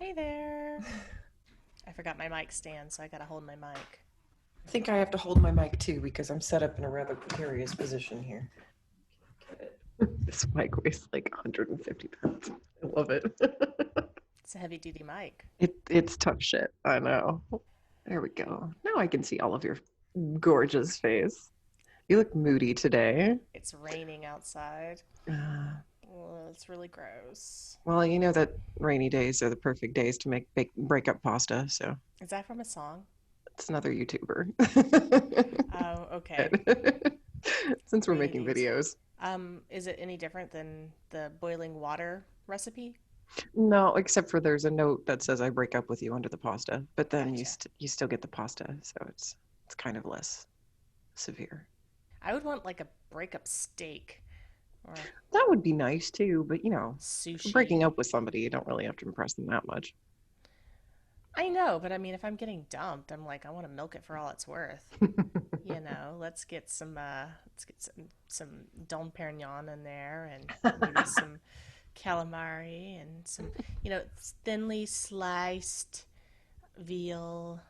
Hey there. I forgot my mic stand, so I gotta hold my mic. I think I have to hold my mic too because I'm set up in a rather precarious position here. Get it. This mic weighs like 150 pounds. I love it. It's a heavy duty mic. It's tough shit. I know. There we go. Now I can see all of your gorgeous face. You look moody today. It's raining outside. Uh, Oh, it's really gross. well, you know that rainy days are the perfect days to make break up pasta. So Is that from a song? it's another YouTuber. Oh, okay. Since we're Rainy making days. videos. Is it any different than the boiling water recipe? No, except for there's a note that says I break up with you under the pasta, but then Gotcha. you still get the pasta, so it's kind of less severe. I would want like a breakup steak or That would be nice too, but if you're sushi. breaking up with somebody, you don't really have to impress them that much. I know, but I mean, if I'm getting dumped, I'm like, I want to milk it for all it's worth. Let's get some Dom Perignon in there and maybe some calamari and some, thinly sliced veal.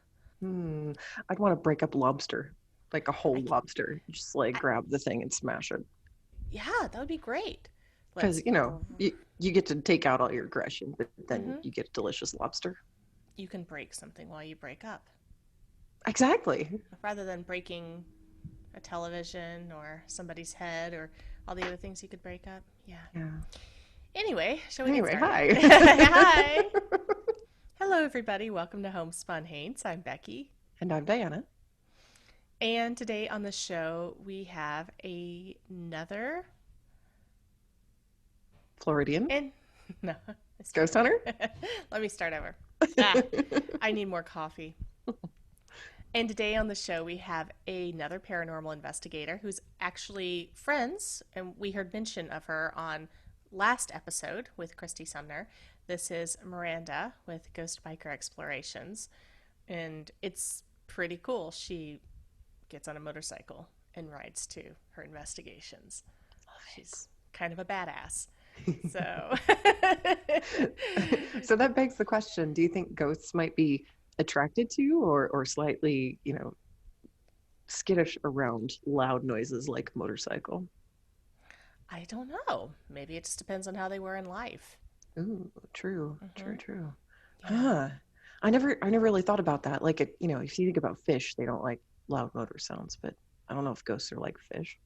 Hmm. I'd want to break up lobster, like a I, whole c- lobster. Just like I- grab the thing and smash it. yeah, that would be great. Because, Let's, you get to take out all your aggression, but then hmm you get delicious lobster. you can break something while you break up, Exactly. rather than breaking a television or somebody's head or all the other things you could break up. Yeah. Yeah. Anyway, shall we get Anyway, started? hi. Hi. Hello, everybody. Welcome to Homespun Haints. I'm Becky. And I'm Diana. And today on the show, we have another. Floridian. And no, let's start Ghost Hunter. over. Let me start over. Ah, I need more coffee. And today on the show, we have another paranormal investigator who's actually friends, and we heard mention of her on last episode with Christy Sumner. This is Miranda with Ghost Biker Explorations, and it's pretty cool. She gets on a motorcycle and rides to her investigations. She's kind of a badass. So, So that begs the question, do you think ghosts might be attracted to or slightly, skittish around loud noises like motorcycle? I don't know. Maybe it just depends on how they were in life. Ooh, true, Hmm. true, true. Yeah. Huh. I never really thought about that. Like if you think about fish, they don't like loud motor sounds, but I don't know if ghosts are like fish.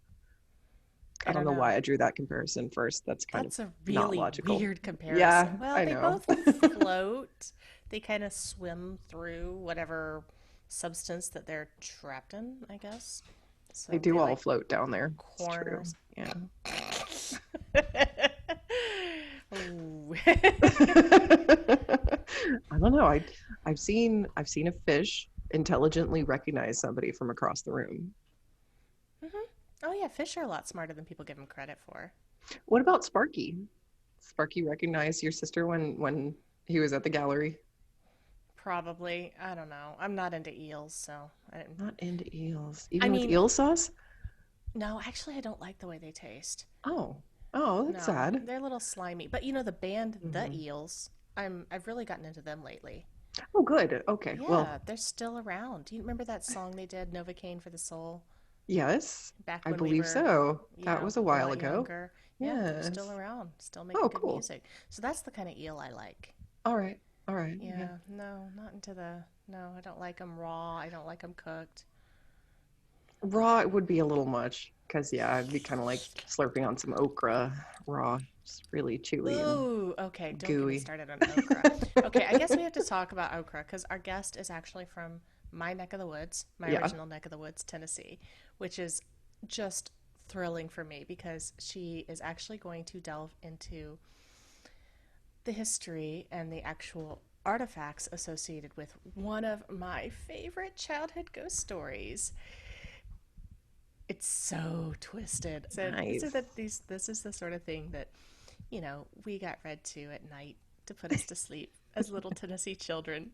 I I don't don't know why know. I drew that comparison first. That's kind of That's a not really logical. weird Yeah, comparison. Well, I they know. both float. They kind of swim through whatever substance that they're trapped in, I guess. They So do they all like float down there. It's true. corners. Yeah. Ooh. I don't know. I've seen a fish intelligently recognize somebody from across the room. Hmm. Oh yeah, fish are a lot smarter than people give them credit for. What about Sparky? Sparky recognized your sister when he was at the gallery. Probably. I don't know. I'm not into eels, so I didn't. Not into eels, I even with mean, eel sauce. no, actually, I don't like the way they taste. Oh, oh, that's No, sad. they're a little slimy. But you know the band The Hmm. Eels. I've really gotten into them lately. Oh, good. Okay. Well, Yeah, they're still around. Do you remember that song they did, Novocaine for the Soul, yes, back I when we believe were, so. That was a a while lot ago. younger? Yeah, they're still Yes. around, still Oh, making good cool. music. So that's the kind of eel I like. All right. All right. Yeah. Yeah, no, not into the. No, I don't like them raw. I don't like them cooked. Raw it would be a little much because yeah, I'd be kind of like slurping on some okra raw. It's really chewy and Ooh, okay, don't get me gooey. started on okra. Okay, I guess we have to talk about okra because our guest is actually from my neck of the woods, my Yeah. original neck of the woods, Tennessee, which is just thrilling for me because she is actually going to delve into the history and the actual artifacts associated with one of my favorite childhood ghost stories. It's so twisted. So these are Nice. this is the sort of thing that, we got read to at night to put us to sleep as little Tennessee children.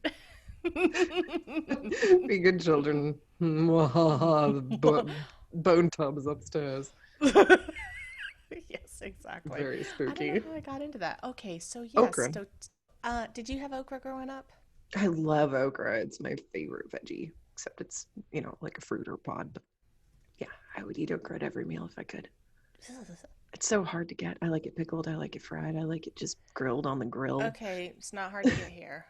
Be good children. But bone tubs upstairs. Yes, exactly. Very I don't know spooky. how I got into that. Okay, so yes, Okra. Did you have okra growing up? I love okra. It's my favorite veggie, except it's, like a fruit or pod. But yeah, I would eat okra at every meal if I could. It's so hard to get. I like it pickled. I like it fried. I like it just grilled on the grill. Okay, it's not hard to get here.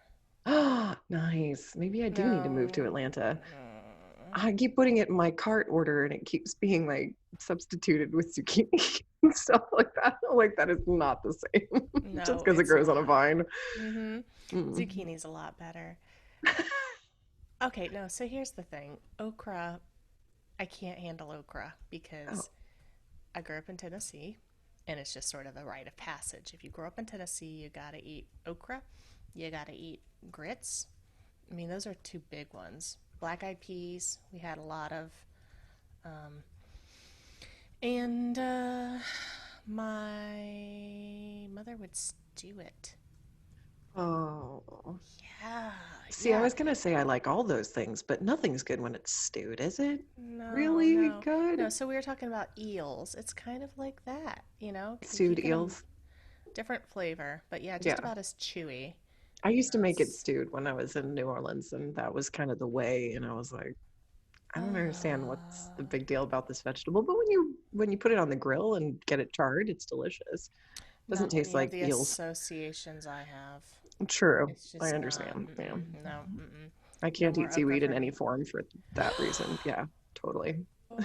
Ah, nice. Maybe I do need to move to No. Atlanta. Mm, I keep putting it in my cart order and it keeps being like substituted with zucchini and stuff like that. Like that is not the same just no, because it it's grows on a not. vine. Mm-hmm. Mm. Zucchini's a lot better. Okay, no, so here's the thing. Okra, I can't handle okra Oh, because I grew up in Tennessee and it's just sort of a rite of passage. If you grow up in Tennessee, you gotta eat okra, you gotta eat grits. I mean, those are two big ones. Black eyed peas, we had a lot of. Um, and my mother would stew it. oh. Yeah, See, I yeah. was gonna say I like all those things, but nothing's good when it's stewed, is it? No, Really no, good? no. So we were talking about eels. It's kind of like that, Stewed keeping them eels? different flavor, but yeah, just Yeah. about as chewy. I used to make it It's stewed when I was in New Orleans, and that was kind of the way. And I was like, I don't understand what's the uh, big deal about this vegetable, but when you put it on the grill and get it charred, it's delicious. Doesn't not when taste you have like the eels. associations I have. True, It's I just not. understand. Yeah, No, I no can't more eat okra seaweed in for any me. form for that reason. Yeah, totally. Oh,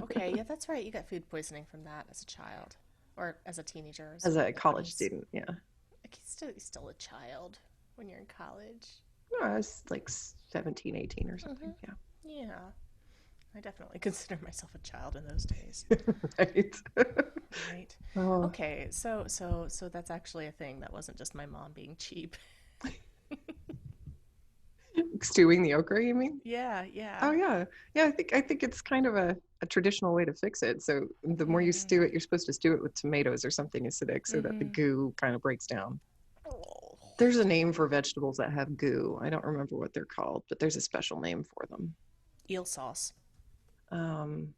okay. Yeah, that's right. You got food poisoning from that as a child, or as a teenager, As a the college twenties. student, yeah, Like he's still a child when you're in college. no, I was like 17, 18 or Mm-hmm. something. Yeah, Yeah, I definitely consider myself a child in those days. right. Right. Oh, Okay. So that's actually a thing. That wasn't just my mom being cheap. stewing the okra, you mean? Yeah. Yeah. Oh yeah, yeah. I think it's kind of a traditional way to fix it. So the more you stew Mm. it, you're supposed to stew it with tomatoes or something acidic so that the Mm-hmm. goo kind of breaks down. Oh. There's a name for vegetables that have goo. I don't remember what they're called, but there's a special name for them. Eel sauce. Um,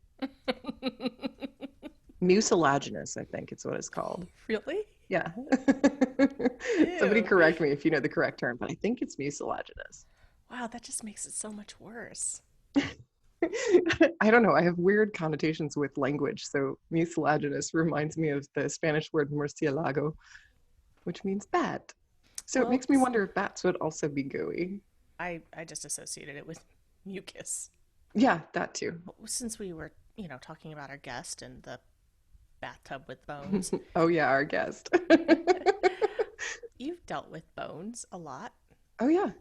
Mucilaginous, I think it's what it's called. Really? Yeah. Somebody Ew. correct me if you know the correct term, but I think it's mucilaginous. Wow, that just makes it so much worse. I don't know. I have weird connotations with language. So mucilaginous reminds me of the Spanish word murcielago, which means bat. So it Well, makes me wonder if bats would also be gooey. I just associated it with mucus. Yeah, that too. Since we were, talking about our guest and the bathtub with bones, Oh yeah, our guest. you've dealt with bones a lot. Oh yeah.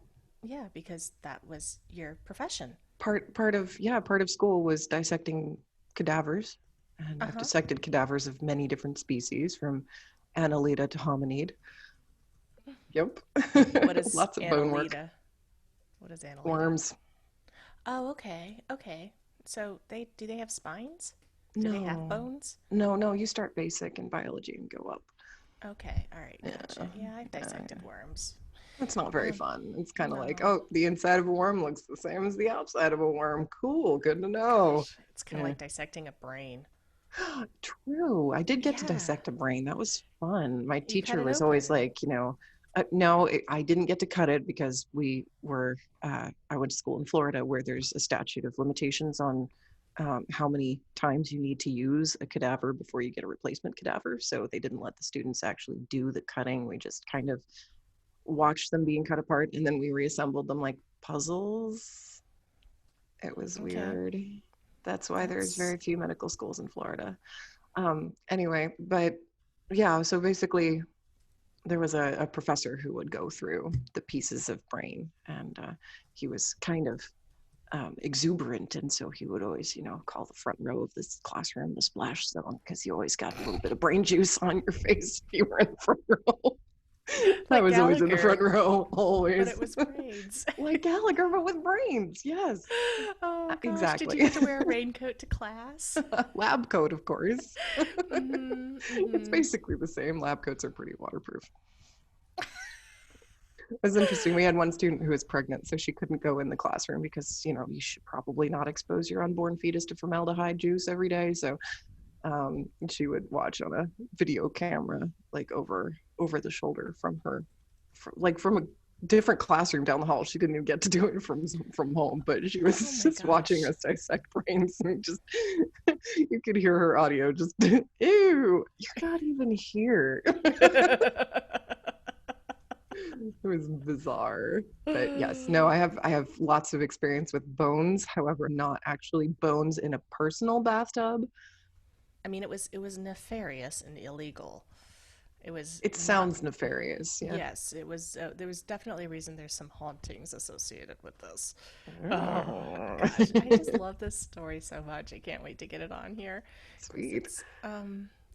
Yeah, because that was your profession. Part of school was dissecting cadavers. And Uh I've huh. dissected cadavers of many different species, from Annelida to hominid. Yep. What is Lots of bone work. Annelida? What is Annelida? Worms. Oh, okay, okay. So do they have spines? Do they have No. bones? No, no, you start basic in biology and go up. Okay, all right, Yeah. gotcha. Yeah, I've Yeah. dissected worms. It's not very Um, fun. It's kind of like, no, oh, the inside of a worm looks the same as the outside of a worm. Cool, good to know. gosh, it's kind of Yeah. like dissecting a brain. True. I did get to Yeah, dissect a brain. That was fun. My you cut teacher it was always open. like, no, I didn't get to cut it because I went to school in Florida where there's a statute of limitations on how many times you need to use a cadaver before you get a replacement cadaver. So they didn't let the students actually do the cutting. We just kind of watched them being cut apart and then we reassembled them like puzzles. It was Okay, weird. That's why there's that's very few medical schools in Florida. Anyway, but yeah, so basically there was a professor who would go through the pieces of brain and he was kind of exuberant. And so he would always, call the front row of this classroom the splash zone because you always got a little bit of brain juice on your face if you were in the front row. I like was always in the front Gallagher, row, but it always. was braids. Like Gallagher, but with brains. Yes, Oh gosh, did you exactly. get to wear a raincoat to class? Lab coat, of course. Mm-hmm. It's Mm-hmm. basically the same. Lab coats are pretty waterproof. It was interesting. We had one student who was pregnant, so she couldn't go in the classroom because, you should probably not expose your unborn fetus to formaldehyde juice every day. So she would watch on a video camera, like over the shoulder from her like from a different classroom down the hall. She didn't even get to do it from home, but she was Oh my just watching gosh. us dissect brains, and just you could hear her audio just ew, you're not even here. It was bizarre. But yes, no, I have lots of experience with bones, however, not actually bones in a personal bathtub. I mean, it was nefarious and illegal. It was It not. sounds nefarious, yeah. Yes, it was. There was definitely a reason. There's some hauntings associated with this. Oh Oh, gosh, I just love this story so much. I can't wait to get it on here because sweet.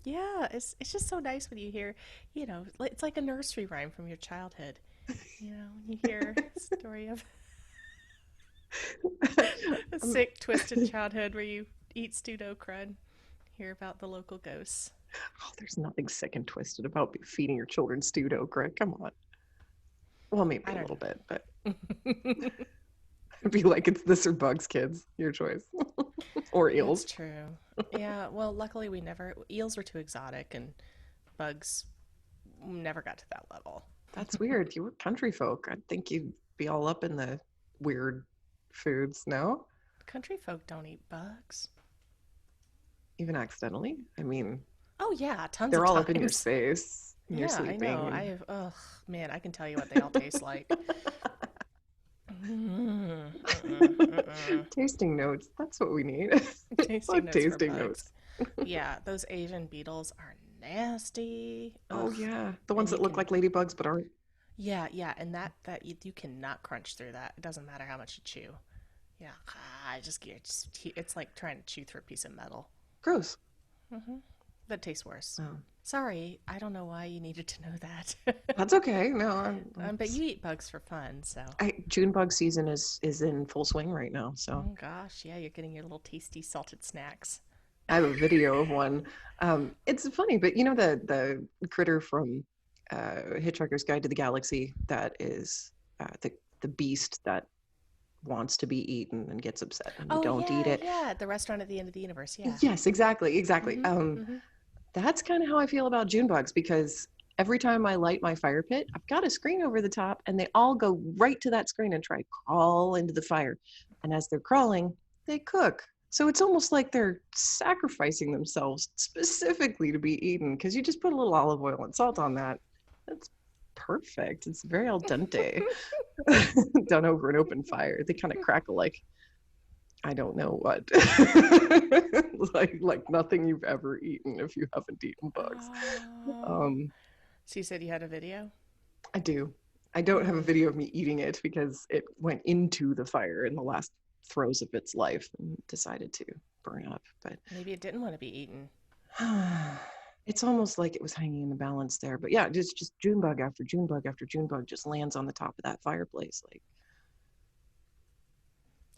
yeah, it's just so nice when you hear, it's like a nursery rhyme from your childhood. When you hear a story of a Um, sick, twisted childhood where you eat stewed okra and hear about the local ghosts. oh, there's nothing sick and twisted about feeding your children stewed okra. Come on. Well, maybe I a don't little bit, but know. it'd be like it's this or bugs, kids. Your choice. Or It's eels. true. Yeah, well, luckily eels were too exotic and bugs never got to that level. That's weird. You were country folk. I'd think you'd be all up in the weird foods, no? Country folk don't eat bugs. Even accidentally. I mean, Oh, yeah, tons of they're all up in your times. space and you're Yeah, I know. sleeping. Ugh, man, I can tell you what they all taste like. Mm, Tasting notes. That's what we need. Tasting Like notes for tasting bugs. notes. Yeah, those Asian beetles are nasty. Oh Ugh. yeah, the And ones you that look can, like ladybugs but aren't. yeah, yeah, and that you cannot crunch through that. It doesn't matter how much you chew. Yeah, I just get it's like trying to chew through a piece of metal. Gross. That tastes worse. Oh, Sorry, I don't know why you needed to know that. that's okay. No, But you eat bugs for fun, so. June bug season is in full swing right now. So Oh gosh, yeah, you're getting your little tasty salted snacks. I have a video of one. It's funny, but you know the critter from Hitchhiker's Guide to the Galaxy that is the beast that wants to be eaten and gets upset when you Oh don't eat yeah, it. yeah, the restaurant at the end of the universe. Yeah. Yes, exactly, exactly. Mhm. Mhm. That's kind of how I feel about June bugs because every time I light my fire pit, I've got a screen over the top, and they all go right to that screen and try to crawl into the fire. And as they're crawling, they cook. So it's almost like they're sacrificing themselves specifically to be eaten because you just put a little olive oil and salt on that. That's perfect. It's very al dente, done over an open fire. They kind of crackle like I don't know what. Like nothing you've ever eaten if you haven't eaten bugs. Oh. Um, So you said you had a video? I do. I don't have a Mm. video of me eating it because it went into the fire in the last throes of its life and decided to burn up. But Maybe it didn't want to be eaten. it's almost like it was hanging in the balance there. But yeah, just June bug after June bug after June bug just lands on the top of that fireplace. Like,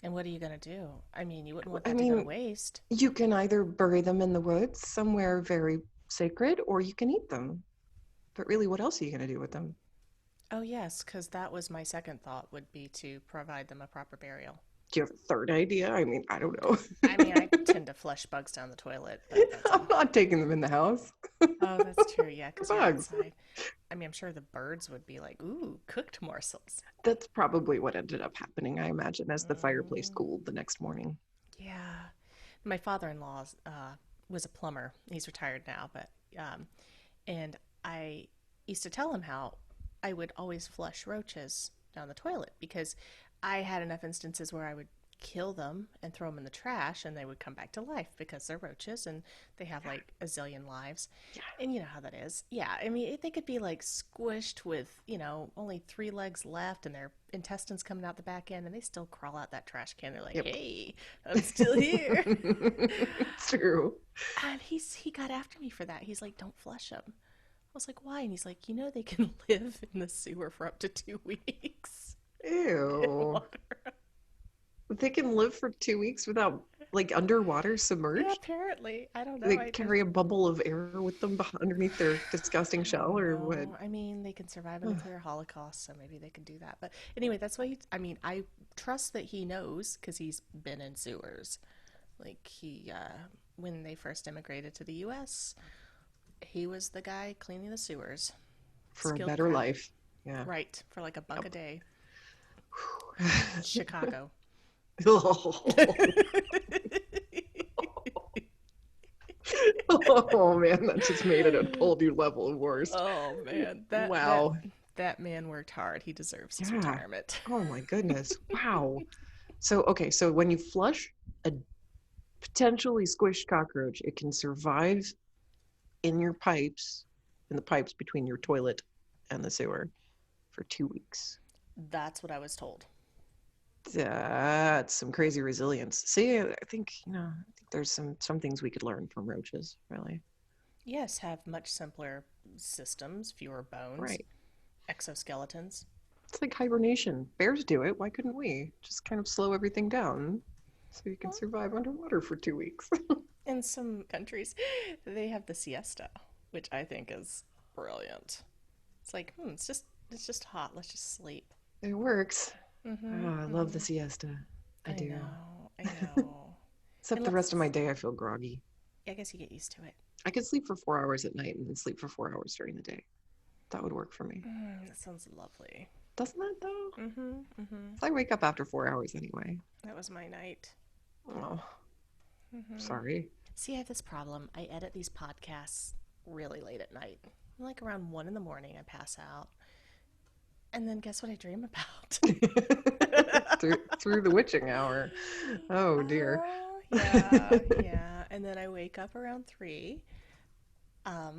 And what are you gonna do? I mean, you wouldn't want I that to go to mean, waste. you can either bury them in the woods somewhere very sacred, or you can eat them. But really, what else are you going to do with them? Oh yes, because that was my second thought would be to provide them a proper burial. Do you have a third idea? I mean, I don't know. I mean, I tend to flush bugs down the toilet, but that's I'm all. not taking them in the house. Oh, that's true. Yeah, They're because you're bugs. outside. I mean, I'm sure the birds would be like, "Ooh, cooked morsels." That's probably what ended up happening, I imagine, as the fireplace Mm, cooled the next morning. yeah. My father-in-law was a plumber. He's retired now, but and I used to tell him how I would always flush roaches down the toilet because I had enough instances where I would kill them and throw them in the trash and they would come back to life because they're roaches and they have like a zillion lives. Yeah. And you know how that is. Yeah, I mean, they could be like squished with, only three legs left and their intestines coming out the back end and they still crawl out that trash can. They're like, Yep. hey, I'm still here. It's true. And he got after me for that. He's like, don't flush them. I was like, why? And he's like, they can live in the sewer for up to 2 weeks in Ew. water. They can live for 2 weeks without, like, underwater Yeah, submerged? apparently. I don't know. They carry a bubble of air with them underneath their disgusting I don't shell, or what? know. I mean, they can survive a nuclear holocaust, so maybe they can do that. But anyway, that's why I mean, I trust that he knows because he's been in sewers. Like, when they first immigrated to the U.S., he was the guy cleaning the sewers. For a Skilled better craft. life. Yeah. Right, for like a buck a Yep. day. Chicago. Oh man, that just made it a whole new level of worst. Oh man, Wow. that man worked hard. He deserves his Yeah. retirement. Oh my goodness. Wow. So, okay, so when you flush a potentially squished cockroach, it can survive in your pipes, in the pipes between your toilet and the sewer for 2 weeks. That's what I was told. That's some crazy resilience. See, I think, I think there's some things we could learn from roaches, really. Yes, have much simpler systems, fewer bones, Right. exoskeletons. It's like hibernation. Bears do it. Why couldn't we? Just kind of slow everything down so you can Well, survive underwater for 2 weeks. in some countries, they have the siesta, which I think is brilliant. It's like, it's just hot. Let's just sleep. It works. Mm-hmm. Oh, I love the Mm-hmm. siesta. I I do. know. I know. Except And the rest of let's. my day, I feel groggy. I guess you get used to it. I could sleep for 4 hours at night and then sleep for 4 hours during the day. That would work for me. That sounds lovely. Doesn't it, though? Mm-hmm. Mm-hmm. I wake up after 4 hours anyway. That was my night. Oh, Mm-hmm. sorry. See, I have this problem. I edit these podcasts really late at night. Like around 1 in the morning, I pass out. And then guess what I dream about? through the witching hour. Oh, dear. Yeah, yeah. And then I wake up around 3. I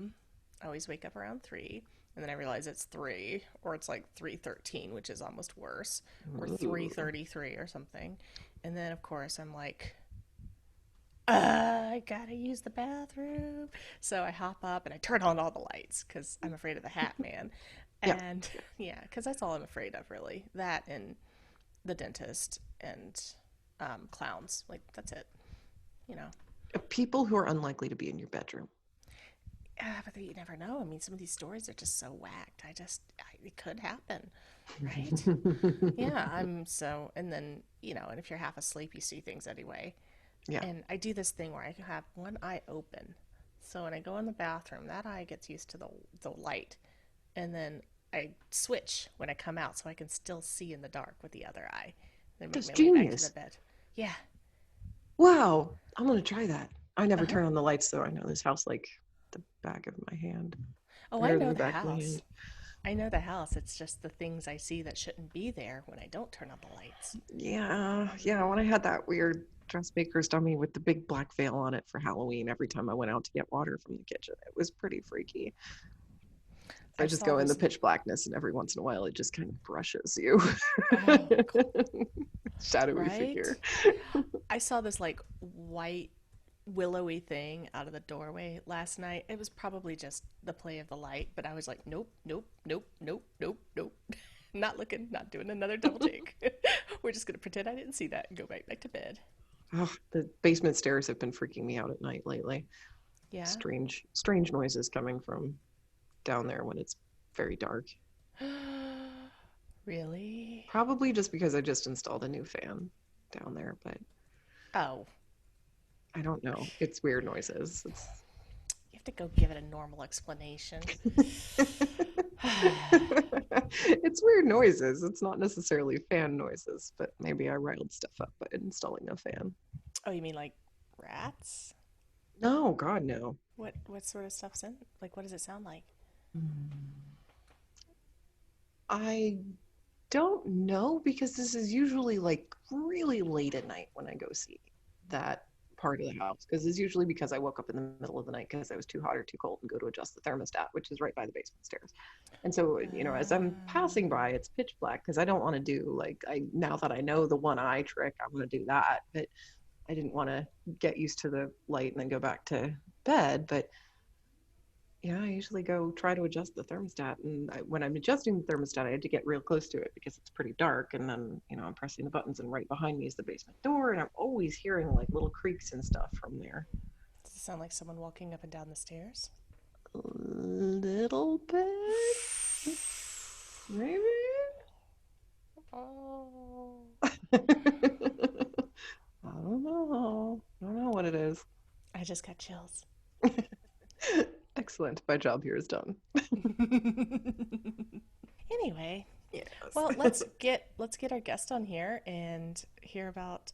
always wake up around 3. And then I realize it's 3, or it's like 3:13, which is almost worse, or Ooh. 3:33 or something. And then, of course, I'm like, I gotta use the bathroom. So I hop up and I turn on all the lights because I'm afraid of the Hat Man. Yeah. And yeah, because that's all I'm afraid of, really. That and the dentist and clowns. Like, that's it, you know. People who are unlikely to be in your bedroom. But you never know. I mean, some of these stories are just so whacked. It could happen, right? Yeah, I'm so, and then, and if you're half asleep, you see things anyway. Yeah. And I do this thing where I have one eye open. So when I go in the bathroom, that eye gets used to the light. And then I switch when I come out so I can still see in the dark with the other eye. Then make That's my way back to the genius. bed. Yeah. Wow. I'm going to try that. I never Uh-huh. turn on the lights, though. I know this house like the back of my hand. Oh, I Better than know the the back of my house. hand. I know the house. It's just the things I see that shouldn't be there when I don't turn on the lights. Yeah. Yeah. When I had that weird dressmaker's dummy with the big black veil on it for Halloween, every time I went out to get water from the kitchen, it was pretty freaky. I I just saw go in the this. pitch blackness, and every once in a while, it just kind of brushes you. Oh, Shadowy right? figure. I saw this like white willowy thing out of the doorway last night. It was probably just the play of the light, but I was like, nope, nope, nope, nope, nope, nope. Not looking, not doing another double take. We're just going to pretend I didn't see that and go right back to bed. Oh, the basement stairs have been freaking me out at night lately. Yeah. Strange noises coming from down there when it's very dark. Really? Probably just because I just installed a new fan down there, but Oh, I don't know. It's weird noises. you have to go give it a normal explanation. It's weird noises. It's not necessarily fan noises, but maybe I riled stuff up by installing a fan. Oh, you mean like rats? No, God, no. What sort of stuff's in? Like, what does it sound like? I don't know because this is usually like really late at night when I go see that part of the house because it's usually because I woke up in the middle of the night because I was too hot or too cold and go to adjust the thermostat, which is right by the basement stairs. And so, as I'm passing by, it's pitch black because I don't want to do like now that I know the one eye trick, I want to do that, but I didn't want to get used to the light and then go back to bed. But yeah, I usually go try to adjust the thermostat. And when I'm adjusting the thermostat, I had to get real close to it because it's pretty dark. And then, I'm pressing the buttons, and right behind me is the basement door. And I'm always hearing like little creaks and stuff from there. Does it sound like someone walking up and down the stairs? A little bit, maybe. Oh. I don't know. I don't know what it is. I just got chills. Excellent. My job here is done. In Anyway, Yes. well, let's get our guest on here and hear about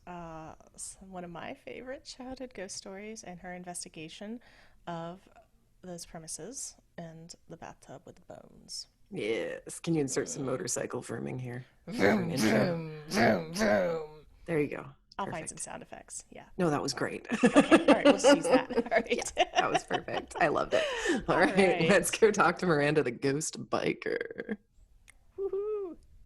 one of my favorite childhood ghost stories and her investigation of those premises and the bathtub with the bones. Yes. Can you insert some motorcycle firming here? Vroom, vroom, vroom, vroom. There you go. I'll find Perfect. some sound effects. Yeah. No, that was great. Okay. All right. We'll just use that. All right. That was perfect. I loved it. All All right, right. let's go talk to Miranda, the ghost biker.